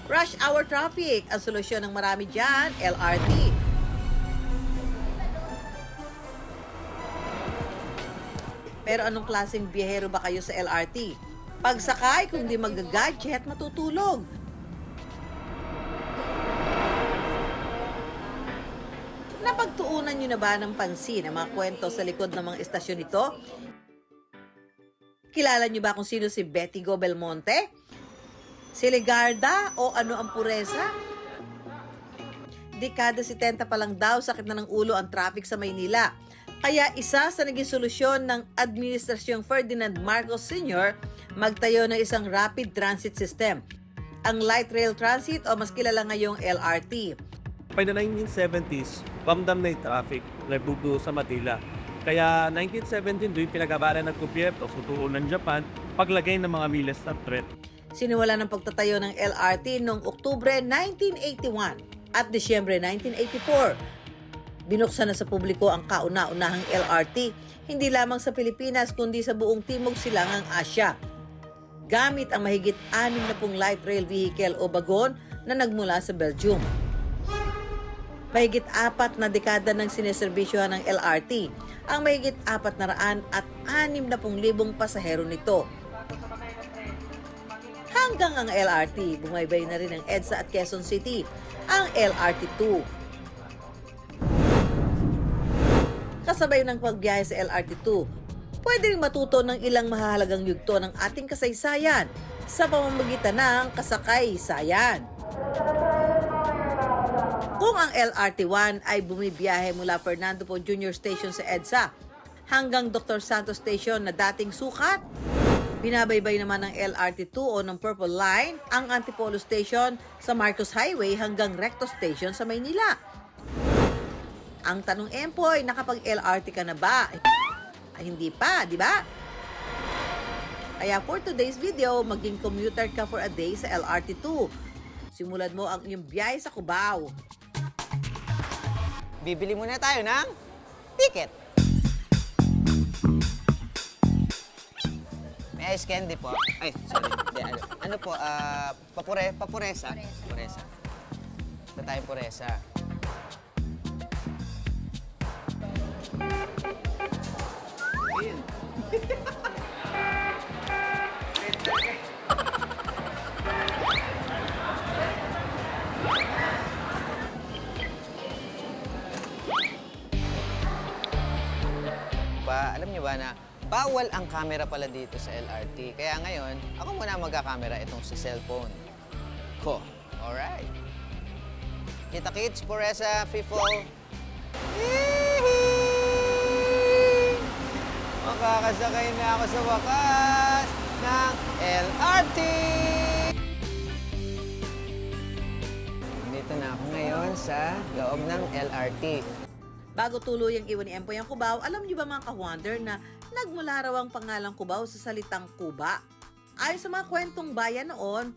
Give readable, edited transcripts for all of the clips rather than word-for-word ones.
Rush hour traffic, ang solusyon ng marami dyan, LRT. Pero anong klaseng biyahero ba kayo sa LRT? Pagsakay, kung di mag-gadget, matutulog. Napagtuunan nyo na ba ng pansin ang mga kwento sa likod ng mga estasyon nito? Kilala nyo ba kung sino si Betty Go Belmonte? Si Legarda o ano ang puresa? Dekada 70 pa lang daw sakit na ng ulo ang traffic sa Maynila. Kaya isa sa naging solusyon ng Administrasyong Ferdinand Marcos Sr. magtayo ng isang rapid transit system. Ang light rail transit o mas kilala ngayong LRT. By the 1970s, pamdam na yung traffic na bubuo sa Manila. Kaya 1917 doon pinag-abaran ng gobyerno sa tuon ng Japan paglagay ng mga miles na threat. Sinimula ng pagtatayo ng LRT noong Oktubre 1981 at Disyembre 1984. Binuksan na sa publiko ang kauna-unahang LRT, hindi lamang sa Pilipinas kundi sa buong Timog Silangang Asya. Gamit ang mahigit 60 light rail vehicle o bagon na nagmula sa Belgium. Mahigit 4 na dekada ng sineserbisyohan ng LRT, ang mahigit 460,000 pasahero nito. Hanggang ang LRT, bumaybay na rin ang EDSA at Quezon City, ang LRT2. Kasabay ng pagbiyahe sa LRT2, pwede rin matuto ng ilang mahahalagang yugto ng ating kasaysayan sa pamamagitan ng kasakay-sayan. Kung ang LRT1 ay bumibiyahe mula Fernando Po Jr. Station sa EDSA hanggang Dr. Santos Station na dating sukat, binabaybay naman ng LRT2 o ng Purple Line ang Antipolo Station sa Marcos Highway hanggang Recto Station sa Maynila. Ang tanong, Empoy, nakapag-LRT ka na ba? Ay, hindi pa, di ba? Kaya for today's video, maging commuter ka for a day sa LRT2. Simulan mo ang iyong biyahe sa Cubao. Bibili muna tayo ng ticket. May ice candy po. Ay, sorry. Hindi, ano po, papuresa. Puresa. Ito tayong puresa. Ayun. Alam niyo ba na bawal ang camera pala dito sa LRT. Kaya ngayon, ako muna magkakamera itong sa cellphone ko. Alright. Kita kids, Puresa, Fifo. Makakasakay na ako sa wakas ng LRT! Dito na ako ngayon sa loob ng LRT. Bago tuluyang iwan ni Empoy ang Cubao, alam niyo ba mga ka-wonder na nagmula raw ang pangalang Cubao sa salitang Kuba? Ayon sa mga kwentong bayan noon,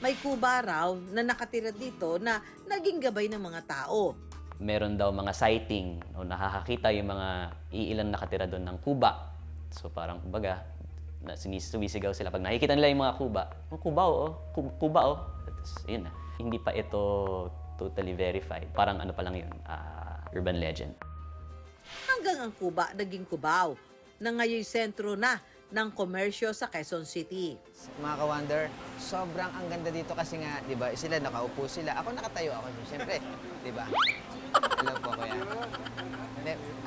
may Kuba raw na nakatira dito na naging gabay ng mga tao. Meron daw mga sighting o nakakakita yung mga iilang nakatira doon ng Kuba. So parang kumbaga, sumisigaw sila pag nakikita nila yung mga Kuba. Oh, Cubao, oh. Kuba, oh. Tapos, yun na. Hindi pa ito totally verified. Parang ano pa lang yun, urban legend. Hanggang ang Kuba naging Cubao, na ngayon sentro na ng komersyo sa Quezon City. Mga ka-wonder, sobrang ang ganda dito kasi nga, di ba, sila nakaupo sila. Ako nakatayo ako, siyempre, di ba? Hello po, kuya.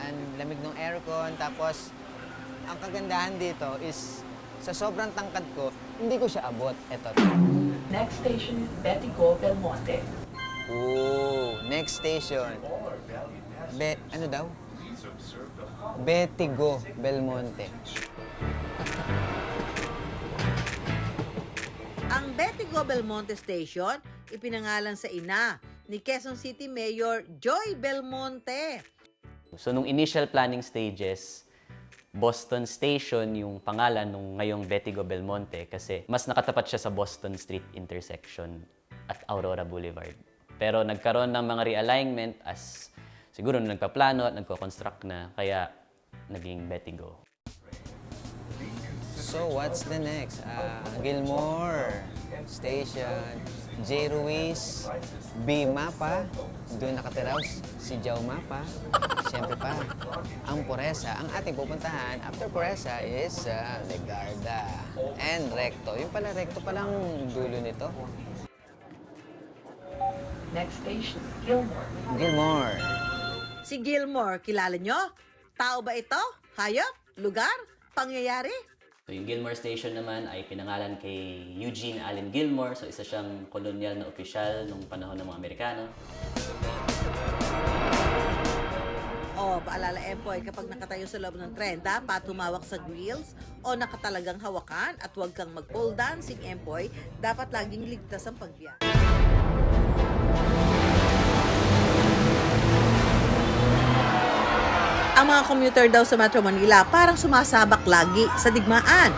Ang lamig ng aircon, tapos ang kagandahan dito is sa sobrang tangkad ko, hindi ko siya abot. Eto. Next station, Betico, Belmonte. Ooh, next station. Ano daw? Betigo, Belmonte. Ang Betigo Belmonte Station, ipinangalan sa ina ni Quezon City Mayor Joy Belmonte. So nung initial planning stages, Boston Station yung pangalan nung ngayong Betigo Belmonte kasi mas nakatapat siya sa Boston Street intersection at Aurora Boulevard. Pero nagkaroon ng mga realignment as siguro nung nagpaplano at nagko-construct na, kaya naging Betigo. So, what's the next? Gilmore. Station, J. Ruiz, B. Mapa, doon nakatiraw si Joe Mapa. Siyempre pa, ang Puresa. Ang ating pupuntahan after Puresa is Legarda and Recto. Yung pala, Recto palang dulo nito. Next station, Gilmore. Gilmore. Si Gilmore, kilala nyo? Tao ba ito? Hayop? Lugar? Pangyayari? So yung Gilmore Station naman ay pinangalan kay Eugene Allen Gilmore. So isa siyang kolonyal na opisyal nung panahon ng mga Amerikano. O, paalala Empoy, kapag nakatayo sa loob ng tren, dapat humawak sa grills o nakatalagang hawakan at huwag kang mag-pole dancing Empoy, dapat laging ligtas ang pagbiyahe. Ang mga commuter daw sa Metro Manila parang sumasabak lagi sa digmaan.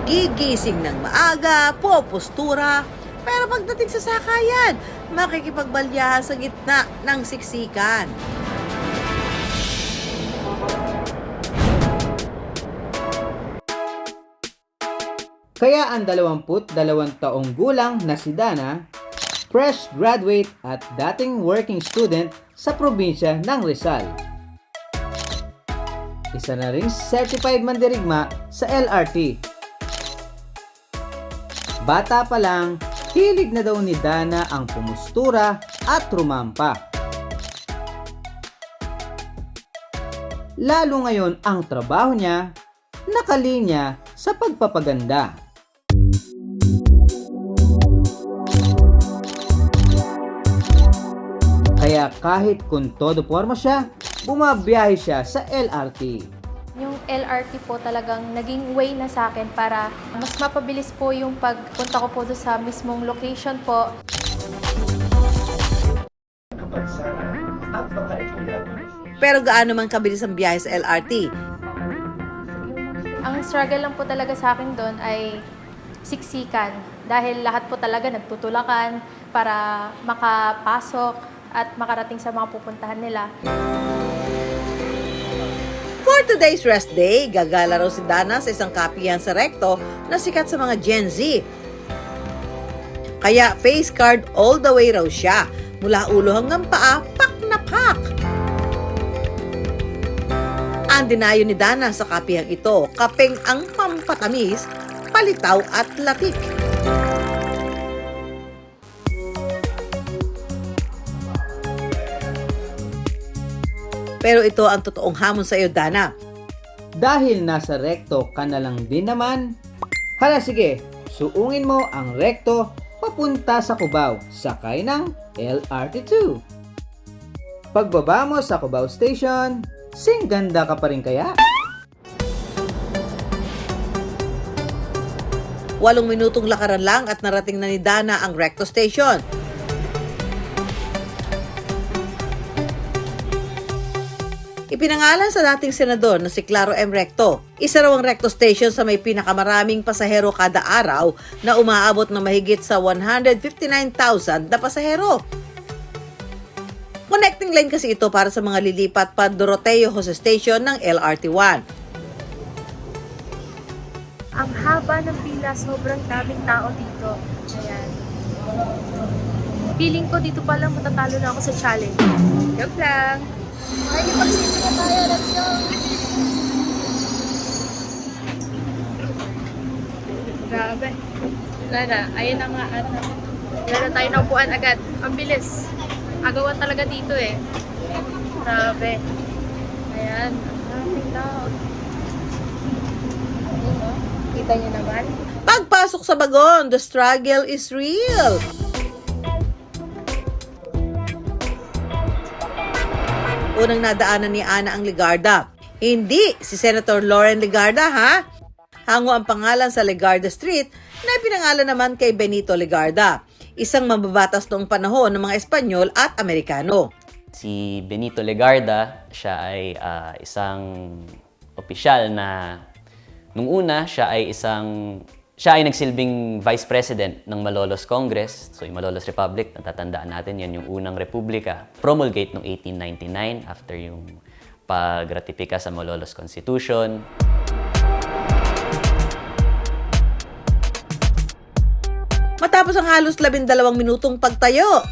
Gigising ng maaga, postura, pero pagdating sa sakayan, makikipagbalyahan sa gitna ng siksikan. Kaya ang 22 taong gulang na si Dana, fresh graduate at dating working student sa probinsya ng Rizal. Isa na ring certified mandirigma sa LRT. Bata pa lang, hilig na daw ni Dana ang pumustura at rumampa. Lalo ngayon ang trabaho niya, nakalinya sa pagpapaganda. Kaya kahit kung todo forma siya, bumabiyahe siya sa LRT. Yung LRT po talagang naging way na sa akin para mas mapabilis po yung pagpunta ko po doon sa mismong location po. Pero gaano man kabilis ang biyahe sa LRT? Ang struggle lang po talaga sa akin doon ay siksikan. Dahil lahat po talaga nagtutulakan para makapasok at makarating sa mga pupuntahan nila. For today's rest day, gagala raw si Dana sa isang kapihan sa Recto na sikat sa mga Gen Z. Kaya face card all the way raw siya. Mula ulo hanggang paa, pak na pak. Ang dinayo ni Dana sa kapihang ito, kapeng ang pampatamis, palitaw at latik. Pero ito ang totoong hamon sa iyo, Dana. Dahil nasa Recto ka na lang din naman, hala sige, suungin mo ang Recto papunta sa Cubao, sakay ng LRT2. Pagbaba mo sa Cubao Station, singganda ka pa rin kaya? 8 minutong lakaran lang at narating na ni Dana ang Recto Station. Ipinangalan sa dating senador na si Claro M. Recto. Isa raw ang Recto Station sa may pinakamaraming pasahero kada araw na umaabot ng mahigit sa 159,000 na pasahero. Connecting line kasi ito para sa mga lilipat pa Doroteo Jose Station ng LRT1. Ang haba ng pila, sobrang daming tao dito. Ayan. Feeling ko dito pa lang matatalo na ako sa challenge. Joke lang. Makikipag-safety na tayo, let's go! Grabe. Wala na, ayun na nga at wala na tayo naupuan agad. Ang bilis. Agawan talaga dito eh. Grabe. Ayan, ang daming tao. Kita niyo naman. Pagpasok sa bagon, the struggle is real. Unang nadaanan ni Ana ang Legarda. Hindi si Senator Loren Legarda, ha? Hango ang pangalan sa Legarda Street na pinangalan naman kay Benito Legarda, isang mambabatas noong panahon ng mga Espanyol at Amerikano. Si Benito Legarda, siya ay isang opisyal na nung una siya ay nagsilbing Vice President ng Malolos Congress. So yung Malolos Republic, natatandaan natin yan, yung unang republika. Promulgate noong 1899 after yung pag-ratifika sa Malolos Constitution. Matapos ang halos 12 minutong pagtayo.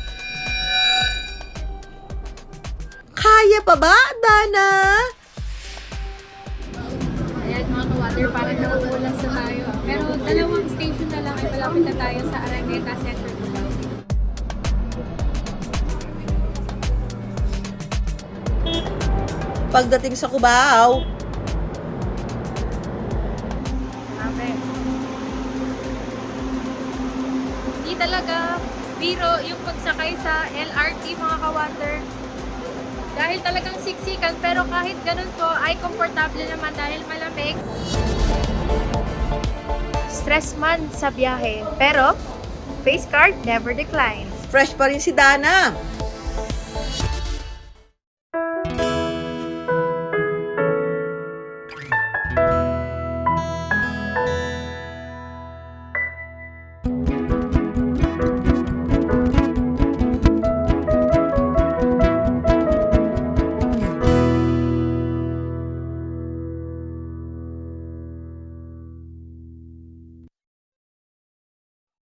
Kaya pa ba, Dana? Ayan mga ka-water, parang nakukulang sa tayo. Pero dalawang station na lang ay malapit na tayo sa Araneta Center. Pagdating sa Cubao, Di talaga biro yung pagsakay sa LRT mga ka-water. Dahil talagang siksikan, pero kahit ganun po ay komportable naman dahil malamig. Stress man sa biyahe, pero face card never declines. fresh pa rin si Dana.